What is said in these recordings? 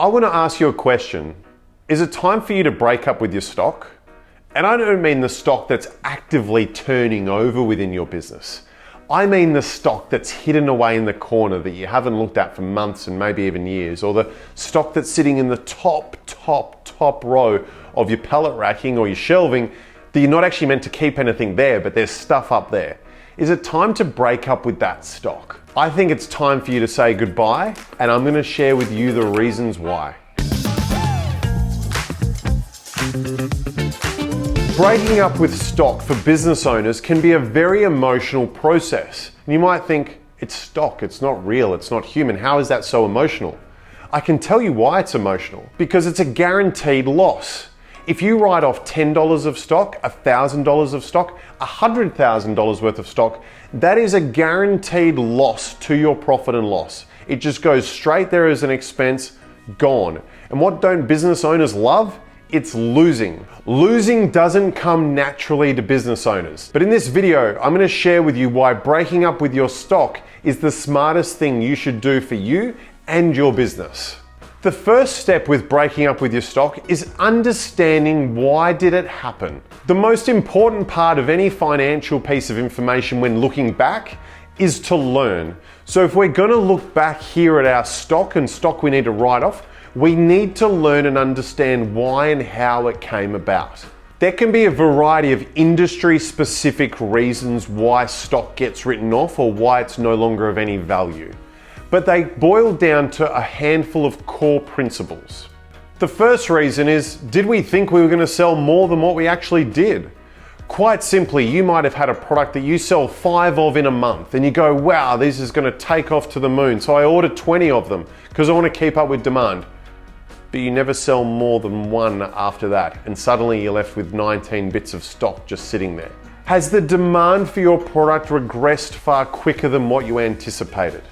I want to ask you a question. Is it time for you to break up with your stock? And I don't mean the stock that's actively turning over within your business. I mean the stock that's hidden away in the corner that you haven't looked at for months and maybe even years, or the stock that's sitting in the top row of your pallet racking or your shelving that you're not actually meant to keep anything there, but there's stuff up there. Is it time to break up with that stock? I think it's time for you to say goodbye, and I'm going to share with you the reasons why. Breaking up with stock for business owners can be a very emotional process. You might think, it's stock, it's not real, it's not human. How is that so emotional? I can tell you why it's emotional. Because it's a guaranteed loss. If you write off $10 of stock, $1,000 of stock, $100,000 worth of stock, that is a guaranteed loss to your profit and loss. It just goes straight there as an expense, gone. And what don't business owners love? It's losing. Losing doesn't come naturally to business owners. But in this video, I'm going to share with you why breaking up with your stock is the smartest thing you should do for you and your business. The first step with breaking up with your stock is understanding why did it happen. The most important part of any financial piece of information when looking back is to learn. So if we're going to look back here at our stock and stock we need to write off, we need to learn and understand why and how it came about. There can be a variety of industry-specific reasons why stock gets written off or why it's no longer of any value. But they boil down to a handful of core principles. The first reason is, did we think we were going to sell more than what we actually did? Quite simply, you might have had a product that you sell 5 of in a month and you go, wow, this is going to take off to the moon. So I ordered 20 of them because I want to keep up with demand. But you never sell more than 1 after that, and suddenly you're left with 19 bits of stock just sitting there. Has the demand for your product regressed far quicker than what you anticipated?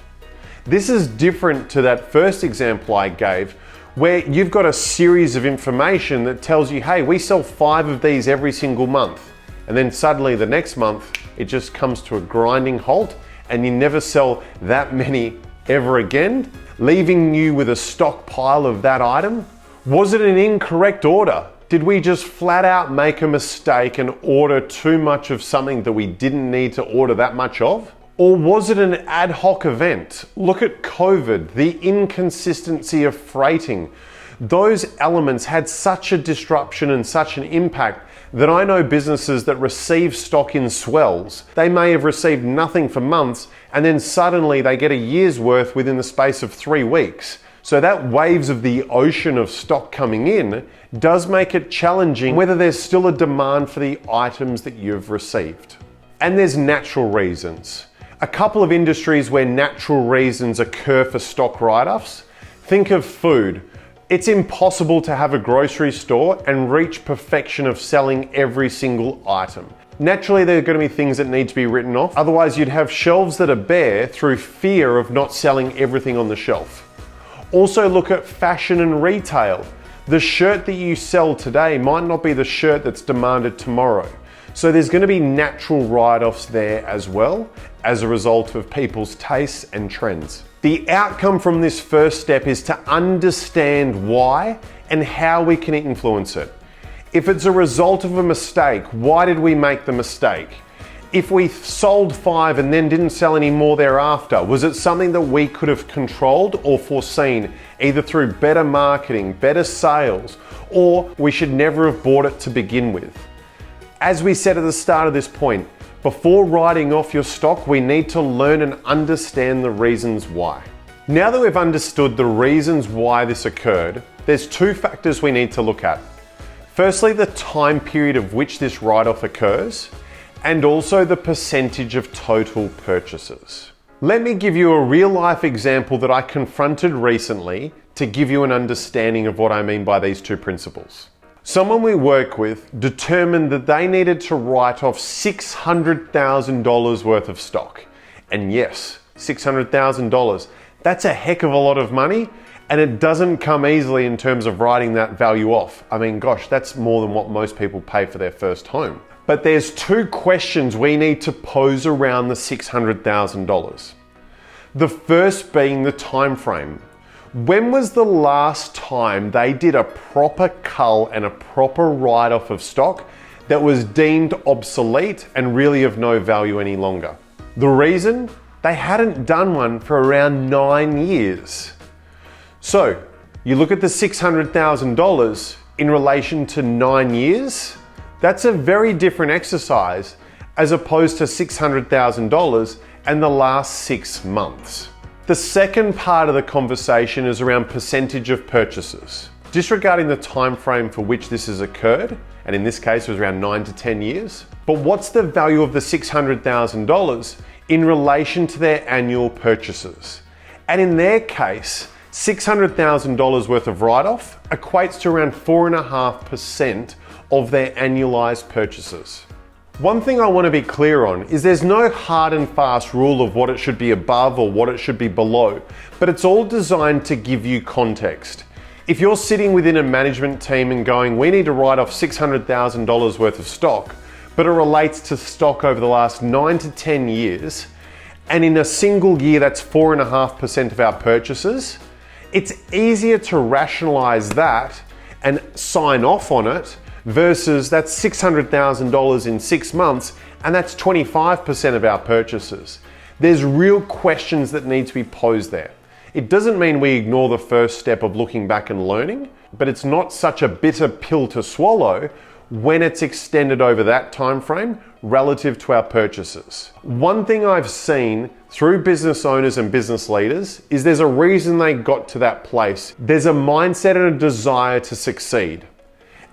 This is different to that first example I gave, where you've got a series of information that tells you, hey, we sell 5 of these every single month. And then suddenly the next month, it just comes to a grinding halt and you never sell that many ever again, leaving you with a stockpile of that item? Was it an incorrect order? Did we just flat out make a mistake and order too much of something that we didn't need to order that much of? Or was it an ad hoc event? Look at COVID, the inconsistency of freighting. Those elements had such a disruption and such an impact that I know businesses that receive stock in swells. They may have received nothing for months and then suddenly they get a year's worth within the space of 3 weeks. So that waves of the ocean of stock coming in does make it challenging whether there's still a demand for the items that you've received. And there's natural reasons. A couple of industries where natural reasons occur for stock write-offs. Think of food. It's impossible to have a grocery store and reach perfection of selling every single item. Naturally, there are going to be things that need to be written off. Otherwise, you'd have shelves that are bare through fear of not selling everything on the shelf. Also look at fashion and retail. The shirt that you sell today might not be the shirt that's demanded tomorrow. So there's going to be natural write-offs there as well as a result of people's tastes and trends. The outcome from this first step is to understand why and how we can influence it. If it's a result of a mistake, why did we make the mistake? If we sold 5 and then didn't sell any more thereafter, was it something that we could have controlled or foreseen, either through better marketing, better sales, or we should never have bought it to begin with? As we said at the start of this point, before writing off your stock, we need to learn and understand the reasons why. Now that we've understood the reasons why this occurred, there's 2 factors we need to look at. Firstly, the time period of which this write-off occurs, and also the percentage of total purchases. Let me give you a real-life example that I confronted recently to give you an understanding of what I mean by these 2 principles. Someone we work with determined that they needed to write off $600,000 worth of stock. And yes, $600,000. That's a heck of a lot of money, and it doesn't come easily in terms of writing that value off. I mean, gosh, that's more than what most people pay for their first home. But there's 2 questions we need to pose around the $600,000. The first being the time frame. When was the last time they did a proper cull and a proper write-off of stock that was deemed obsolete and really of no value any longer? The reason? They hadn't done one for around 9 years. So, you look at the $600,000 in relation to 9 years, that's a very different exercise as opposed to $600,000 and the last 6 months. The second part of the conversation is around percentage of purchases. Disregarding the time frame for which this has occurred, and in this case it was around 9 to 10 years, but what's the value of the $600,000 in relation to their annual purchases? And in their case, $600,000 worth of write-off equates to around 4.5% of their annualized purchases. One thing I want to be clear on is there's no hard and fast rule of what it should be above or what it should be below, but it's all designed to give you context. If you're sitting within a management team and going, we need to write off $600,000 worth of stock, but it relates to stock over the last 9 to 10 years, and in a single year that's 4.5% of our purchases, it's easier to rationalize that and sign off on it versus that's $600,000 in 6 months and that's 25% of our purchases. There's real questions that need to be posed there. It doesn't mean we ignore the first step of looking back and learning, but it's not such a bitter pill to swallow when it's extended over that time frame relative to our purchases. One thing I've seen through business owners and business leaders is there's a reason they got to that place. There's a mindset and a desire to succeed,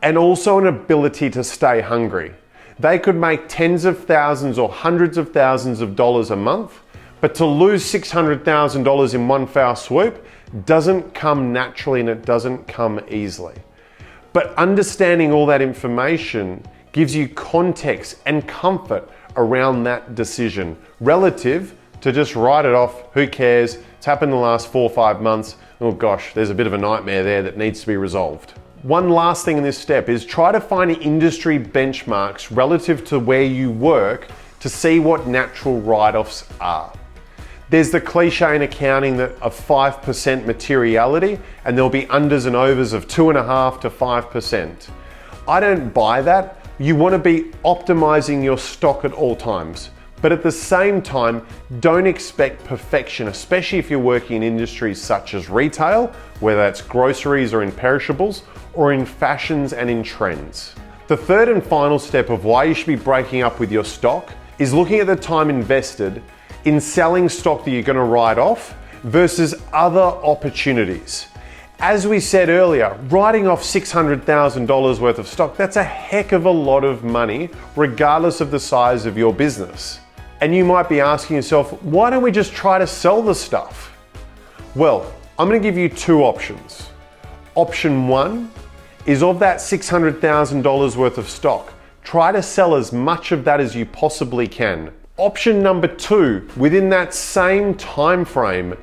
and also an ability to stay hungry. They could make tens of thousands or hundreds of thousands of dollars a month, but to lose $600,000 in one foul swoop doesn't come naturally and it doesn't come easily. But understanding all that information gives you context and comfort around that decision relative to just write it off, who cares, it's happened in the last 4 or 5 months, oh gosh, there's a bit of a nightmare there that needs to be resolved. One last thing in this step is try to find industry benchmarks relative to where you work to see what natural write-offs are. There's the cliche in accounting that of 5% materiality, and there'll be unders and overs of 2.5% to 5%. I don't buy that. You want to be optimizing your stock at all times. But at the same time, don't expect perfection, especially if you're working in industries such as retail, whether that's groceries or in perishables, or in fashions and in trends. The third and final step of why you should be breaking up with your stock is looking at the time invested in selling stock that you're going to write off versus other opportunities. As we said earlier, writing off $600,000 worth of stock, that's a heck of a lot of money, regardless of the size of your business. And you might be asking yourself, why don't we just try to sell the stuff? Well, I'm going to give you 2 options. Option 1 is of that $600,000 worth of stock, try to sell as much of that as you possibly can. Option number 2, within that same time frame,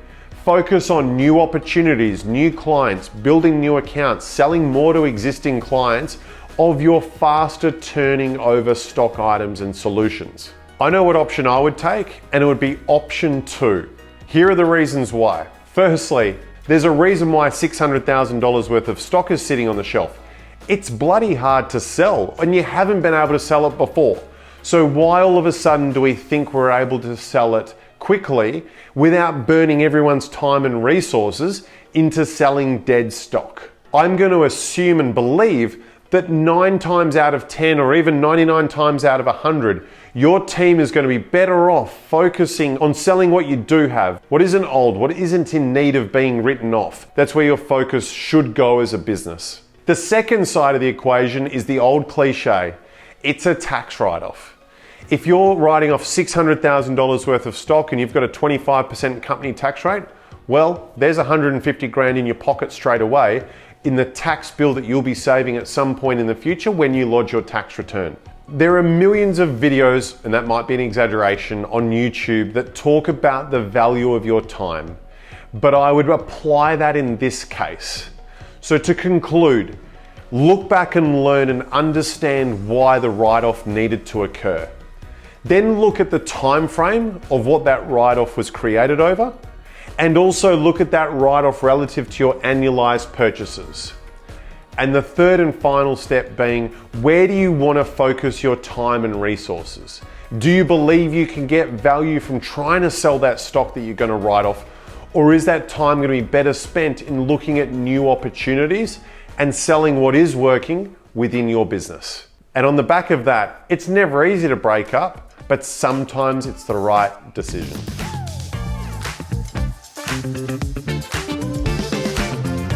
focus on new opportunities, new clients, building new accounts, selling more to existing clients of your faster turning over stock items and solutions. I know what option I would take, and it would be option 2. Here are the reasons why. Firstly, there's a reason why $600,000 worth of stock is sitting on the shelf. It's bloody hard to sell, and you haven't been able to sell it before. So why all of a sudden do we think we're able to sell it quickly without burning everyone's time and resources into selling dead stock? I'm going to assume and believe that 9 times out of 10 or even 99 times out of 100, your team is going to be better off focusing on selling what you do have, what isn't old, what isn't in need of being written off. That's where your focus should go as a business. The second side of the equation is the old cliche. It's a tax write-off. If you're writing off $600,000 worth of stock and you've got a 25% company tax rate, well, there's 150 grand in your pocket straight away in the tax bill that you'll be saving at some point in the future when you lodge your tax return. There are millions of videos, and that might be an exaggeration, on YouTube that talk about the value of your time, but I would apply that in this case. So to conclude, look back and learn and understand why the write-off needed to occur. Then look at the time frame of what that write-off was created over, And also look at that write-off relative to your annualized purchases. And the third and final step being, where do you want to focus your time and resources? Do you believe you can get value from trying to sell that stock that you're going to write off? Or is that time going to be better spent in looking at new opportunities and selling what is working within your business? And on the back of that, it's never easy to break up, but sometimes it's the right decision.